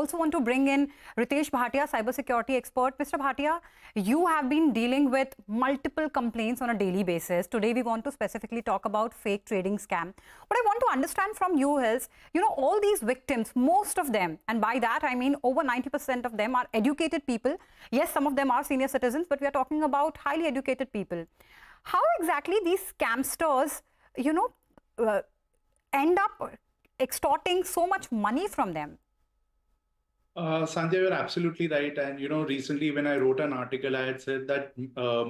also want to bring in Ritesh Bhatia, cybersecurity expert. Mr. Bhatia, you have been dealing with multiple complaints on a daily basis. Today, we want to specifically talk about fake trading scam. What I want to understand from you is, all these victims, most of them, and by that I mean over 90% of them are educated people. Yes, some of them are senior citizens, but we are talking about highly educated people. How exactly these scamsters, end up extorting so much money from them? Sanjay, you're absolutely right. And, recently when I wrote an article, I had said that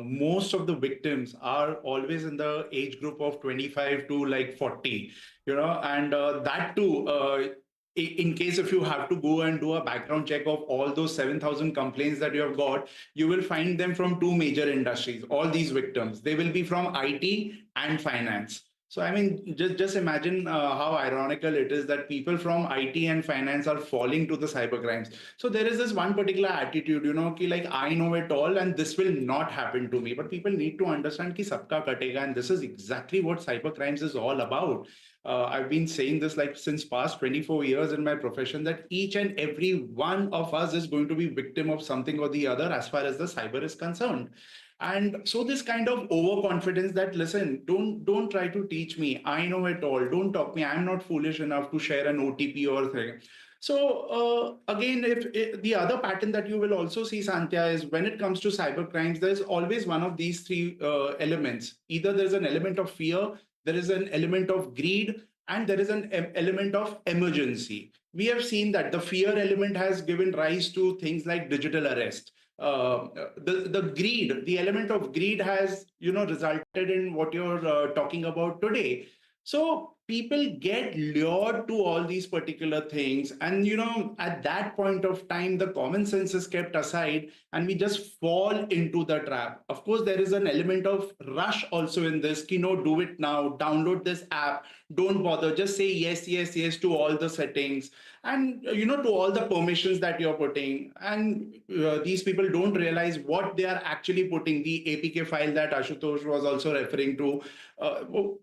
most of the victims are always in the age group of 25 to like 40, and that too, in case if you have to go and do a background check of all those 7,000 complaints that you have got, you will find them from two major industries. All these victims, they will be from IT and finance. So, I mean, just imagine how ironical it is that people from IT and finance are falling to the cyber crimes. So there is this one particular attitude, like I know it all and this will not happen to me. But people need to understand ki sabka katega, and this is exactly what cyber crimes is all about. I've been saying this like since past 24 years in my profession, that each and every one of us is going to be victim of something or the other as far as the cyber is concerned. And so this kind of overconfidence that, listen, don't try to teach me, I know it all, don't talk me, I'm not foolish enough to share an OTP or thing. So again, if the other pattern that you will also see, Santya, is when it comes to cyber crimes, there's always one of these three elements. Either there's an element of fear, there is an element of greed, and there is an element of emergency. We have seen that the fear element has given rise to things like digital arrest. The greed, the element of greed has, resulted in what you're talking about today. So people get lured to all these particular things. And, at that point of time, the common sense is kept aside and we just fall into the trap. Of course, there is an element of rush also in this, do it now, download this app, don't bother, just say yes, yes, yes to all the settings and, to all the permissions that you're putting. And these people don't realize what they are actually putting. The APK file that Ashutosh was also referring to,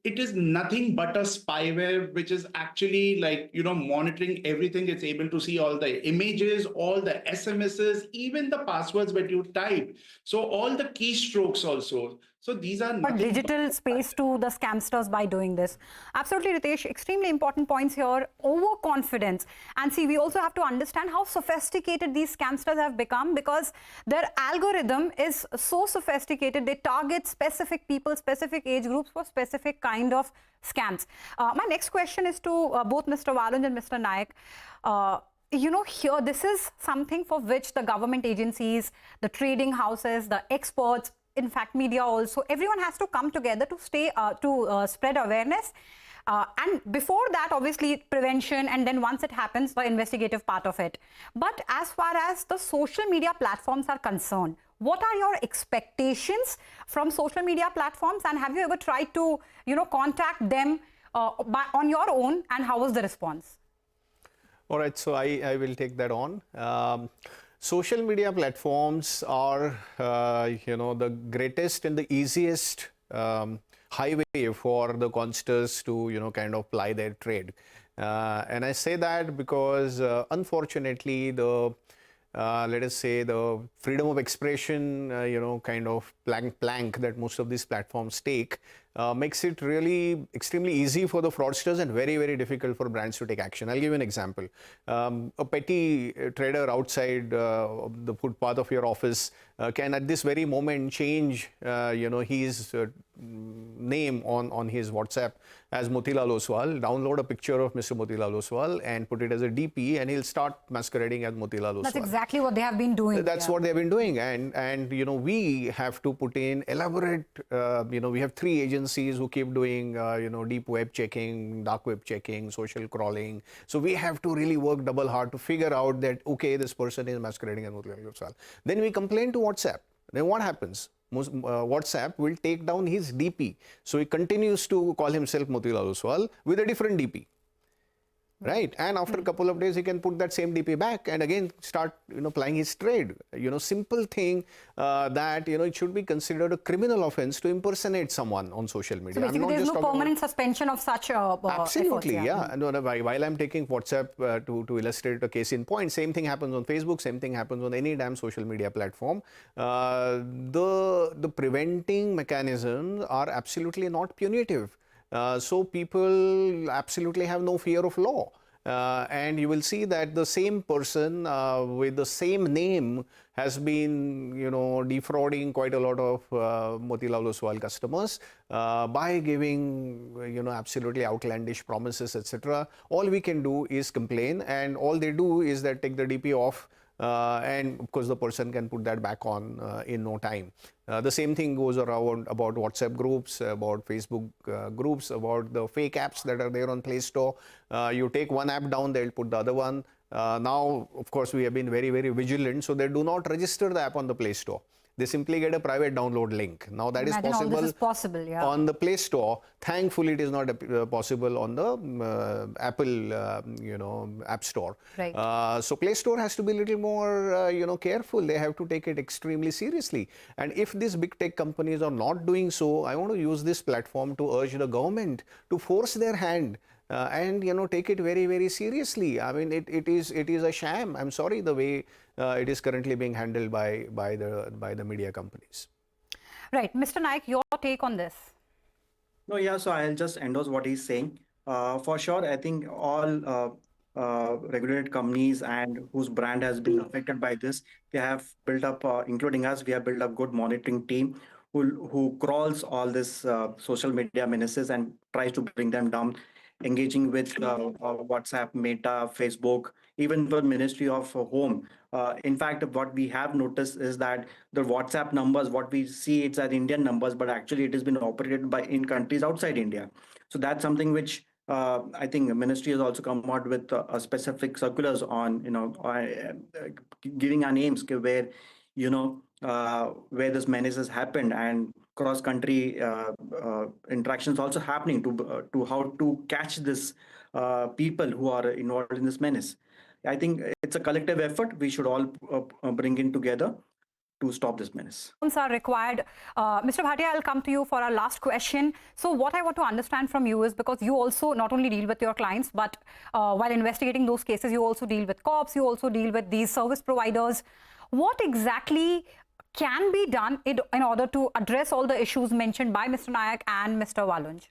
it is nothing but a spyware which is actually like, monitoring everything. It's able to see all the images, all the SMSs, even the passwords that you type. So all the keystrokes also. So these are digital space to the scamsters by doing this. Absolutely, Ritesh. Extremely important points here. Overconfidence. And see, we also have to understand how sophisticated these scamsters have become, because their algorithm is so sophisticated. They target specific people, specific age groups for specific kind of scams. My next question is to both Mr. Walunj and Mr. Nayak. Here, this is something for which the government agencies, the trading houses, the experts, in fact, media also, everyone has to come together to spread awareness. And before that, obviously, prevention, and then once it happens, the investigative part of it. But as far as the social media platforms are concerned, what are your expectations from social media platforms? And have you ever tried to, contact them on your own? And how was the response? All right, so I will take that on. Social media platforms are, the greatest and the easiest highway for the consters to, kind of ply their trade. And I say that because, unfortunately, the let us say the freedom of expression, kind of plank that most of these platforms take makes it really extremely easy for the fraudsters and very, very difficult for brands to take action. I'll give you an example. A petty trader outside the footpath of your office can at this very moment change, his name on his WhatsApp as Motilal Oswal, download a picture of Mr. Motilal Oswal and put it as a DP, and he'll start masquerading as Motilal Oswal. That's exactly what they have been doing. That's what they've been doing. And we have to put in elaborate, we have 3 agencies who keep doing, deep web checking, dark web checking, social crawling. So we have to really work double hard to figure out that, okay, this person is masquerading as Motilal Oswal. Then we complain to WhatsApp. Then what happens? WhatsApp will take down his DP. So he continues to call himself Motilal Oswal with a different DP. right? And after a couple of days, he can put that same DP back and again start, plying his trade. Simple thing that, it should be considered a criminal offense to impersonate someone on social media. So basically, there's no permanent suspension of such absolutely, efforts, yeah. And while I'm taking WhatsApp to illustrate a case in point, same thing happens on Facebook, same thing happens on any damn social media platform. The preventing mechanisms are absolutely not punitive. So people absolutely have no fear of law. And you will see that the same person with the same name has been, defrauding quite a lot of Motilal Oswal customers by giving, absolutely outlandish promises, etc. All we can do is complain, and all they do is that take the DP off. And of course, the person can put that back on in no time. The same thing goes around about WhatsApp groups, about Facebook groups, about the fake apps that are there on Play Store. You take one app down, they'll put the other one. Now, of course, we have been very, very vigilant, so they do not register the app on the Play Store. They simply get a private download link. Now that is possible, yeah, on the Play Store. Thankfully, it is not possible on the Apple, App Store. Right. So Play Store has to be a little more, careful. They have to take it extremely seriously. And if these big tech companies are not doing so, I want to use this platform to urge the government to force their hand. And take it very, very seriously. I mean, it is a sham. I'm sorry, the way it is currently being handled by the media companies. Right, Mr. Naik, your take on this? No, yeah. So I'll just endorse what he's saying. For sure, I think all regulated companies and whose brand has been affected by this, they have built up, including us, we have built up good monitoring team who crawls all this social media menaces and tries to bring them down, engaging with WhatsApp, Meta, Facebook, even the Ministry of Home. In fact, what we have noticed is that the WhatsApp numbers, what we see, it's as Indian numbers, but actually it has been operated in countries outside India. So that's something which I think the ministry has also come out with specific circulars on, giving our names where, where this menace has happened, and cross-country interactions also happening to how to catch this people who are involved in this menace. I think it's a collective effort. We should all bring in together to stop this menace. Are required. Mr. Bhatia, I'll come to you for our last question. So what I want to understand from you is, because you also not only deal with your clients, but while investigating those cases, you also deal with cops, you also deal with these service providers. What exactly can be done in order to address all the issues mentioned by Mr. Naik and Mr. Walunj?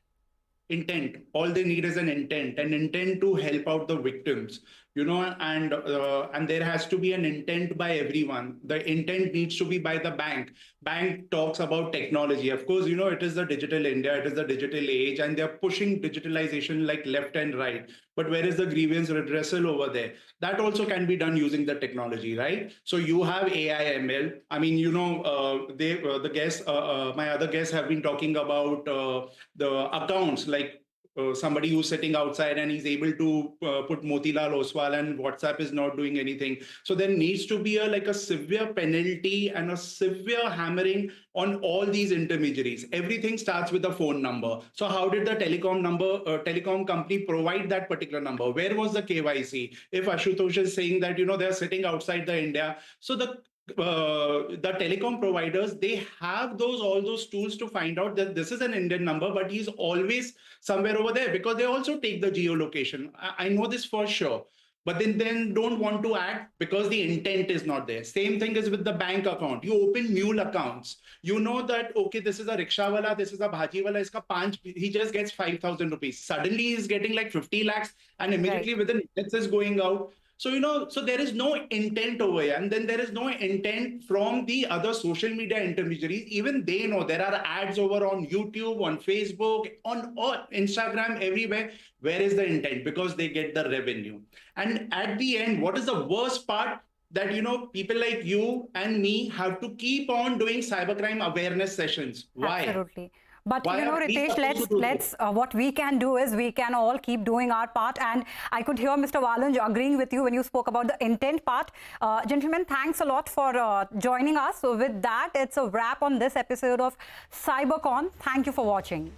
Intent. All they need is an intent to help out the victims, and there has to be an intent by everyone. The intent needs to be by the bank. Bank talks about technology. Of course, it is the digital India, it is the digital age, and they're pushing digitalization like left and right. But where is the grievance redressal over there? That also can be done using the technology, right? So you have AI, ML. I mean, the guests, my other guests have been talking about the accounts, like somebody who's sitting outside and he's able to put Motilal Oswal, and WhatsApp is not doing anything. So there needs to be a severe penalty and a severe hammering on all these intermediaries. Everything starts with a phone number. So how did the telecom company provide that particular number? Where was the KYC? If Ashutosh is saying that, they're sitting outside the India, so the telecom providers, they have all those tools to find out that this is an Indian number, but he's always somewhere over there, because they also take the geolocation. I know this for sure. But then don't want to act because the intent is not there. Same thing is with the bank account. You open mule accounts. You know that, okay, this is a rickshawala, this is a bhaji wala, he just gets 5,000 rupees. Suddenly he's getting like 50 lakhs and immediately within minutes is going out. So, so there is no intent over here. And then there is no intent from the other social media intermediaries. Even they know there are ads over on YouTube, on Facebook, on Instagram, everywhere. Where is the intent? Because they get the revenue. And at the end, what is the worst part? That, people like you and me have to keep on doing cybercrime awareness sessions. Why? Absolutely. But Ritesh, let's what we can do is we can all keep doing our part. And I could hear Mr. Walunj agreeing with you when you spoke about the intent part. Gentlemen, thanks a lot for joining us. So with that, it's a wrap on this episode of CyberCon. Thank you for watching.